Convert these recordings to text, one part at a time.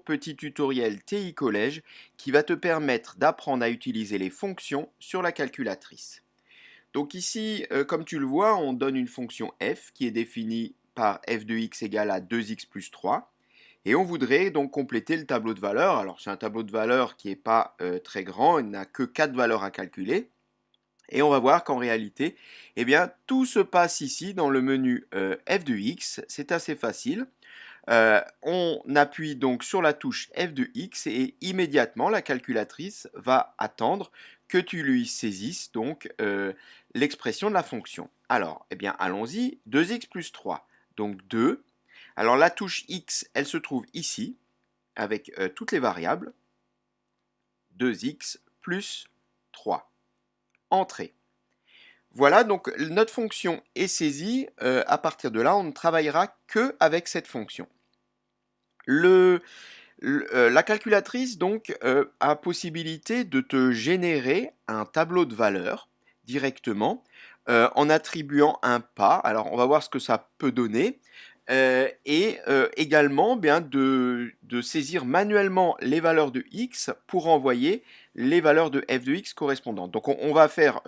Petit tutoriel TI Collège qui va te permettre d'apprendre à utiliser les fonctions sur la calculatrice. Donc ici, comme tu le vois, on donne une fonction f qui est définie par f de x égale à 2x plus 3. Et on voudrait donc compléter le tableau de valeurs. Alors c'est un tableau de valeurs qui n'est pas très grand, il n'a que 4 valeurs à calculer. Et on va voir qu'en réalité, eh bien, tout se passe ici dans le menu f de x. C'est assez facile. On appuie donc sur la touche F de X et immédiatement la calculatrice va attendre que tu lui saisisses donc l'expression de la fonction. Alors, eh bien, allons-y, 2x plus 3, donc 2. Alors la touche X, elle se trouve ici, avec toutes les variables, 2x plus 3. Entrée. Voilà, donc notre fonction est saisie. À partir de là, on ne travaillera que avec cette fonction. La calculatrice donc a possibilité de te générer un tableau de valeurs directement en attribuant un pas. Alors on va voir ce que ça peut donner. Et également bien de saisir manuellement les valeurs de x pour envoyer les valeurs de f de x correspondantes. Donc on va faire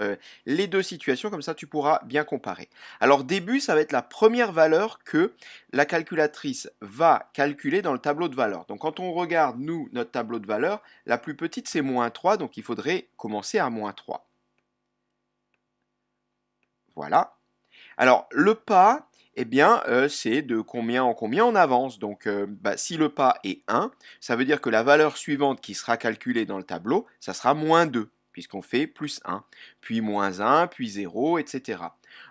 les deux situations, comme ça tu pourras bien comparer. Alors début, ça va être la première valeur que la calculatrice va calculer dans le tableau de valeurs. Donc quand on regarde, nous, notre tableau de valeurs, la plus petite c'est moins 3, donc il faudrait commencer à moins 3. Voilà. Alors le pas, eh bien, c'est de combien en combien on avance. Donc si le pas est 1, ça veut dire que la valeur suivante qui sera calculée dans le tableau, ça sera moins 2, puisqu'on fait plus 1, puis moins 1, puis 0, etc.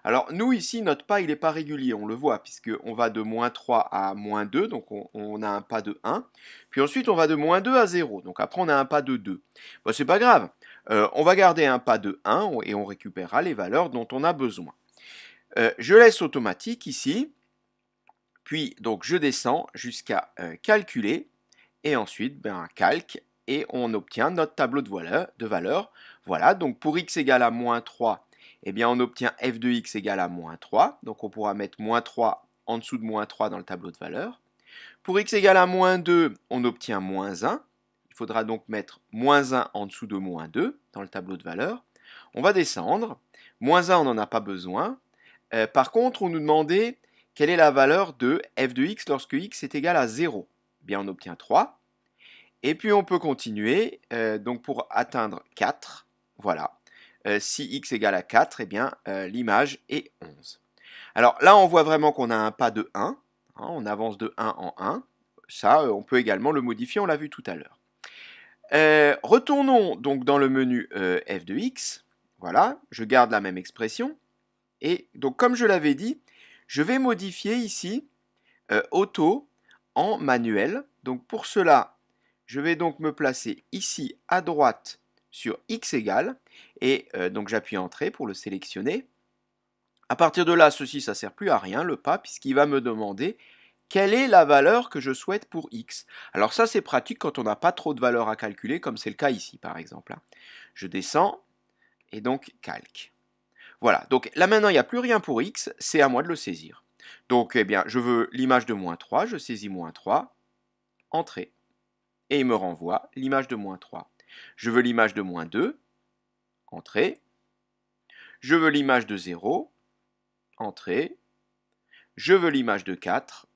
Alors nous ici, notre pas, il n'est pas régulier, on le voit, puisqu'on va de moins 3 à moins 2, donc on a un pas de 1. Puis ensuite, on va de moins 2 à 0, donc après on a un pas de 2. Bon, c'est pas grave, on va garder un pas de 1 et on récupérera les valeurs dont on a besoin. Je laisse automatique ici, puis donc je descends jusqu'à calculer, et ensuite calque, et on obtient notre tableau de valeurs. Voilà, donc pour x égale à moins 3, eh bien on obtient f de x égale à moins 3, donc on pourra mettre moins 3 en dessous de moins 3 dans le tableau de valeurs. Pour x égale à moins 2, on obtient moins 1, il faudra donc mettre moins 1 en dessous de moins 2 dans le tableau de valeurs. On va descendre, moins 1 on n'en a pas besoin. Par contre, on nous demandait quelle est la valeur de f de x lorsque x est égal à 0. Bien, on obtient 3. Et puis, on peut continuer. Donc, pour atteindre 4, voilà. Si x égale à 4, eh bien, l'image est 11. Alors là, on voit vraiment qu'on a un pas de 1. Hein, on avance de 1 en 1. Ça, on peut également le modifier, on l'a vu tout à l'heure. Retournons donc dans le menu f de x. Voilà, je garde la même expression. Et donc, comme je l'avais dit, je vais modifier ici auto en manuel. Donc, pour cela, je vais donc me placer ici à droite sur x égale. Et donc, j'appuie Entrée pour le sélectionner. À partir de là, ceci, ça ne sert plus à rien, le pas, puisqu'il va me demander quelle est la valeur que je souhaite pour x. Alors ça, c'est pratique quand on n'a pas trop de valeurs à calculer, comme c'est le cas ici, par exemple. Je descends et donc calque. Voilà, donc là maintenant il n'y a plus rien pour x, c'est à moi de le saisir. Donc eh bien, je veux l'image de moins 3, je saisis moins 3, Entrée. Et il me renvoie l'image de moins 3. Je veux l'image de moins 2, Entrée. Je veux l'image de 0, Entrée. Je veux l'image de 4,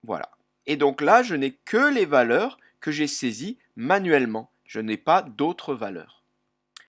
voilà. Et donc là, je n'ai que les valeurs que j'ai saisies manuellement. Je n'ai pas d'autres valeurs.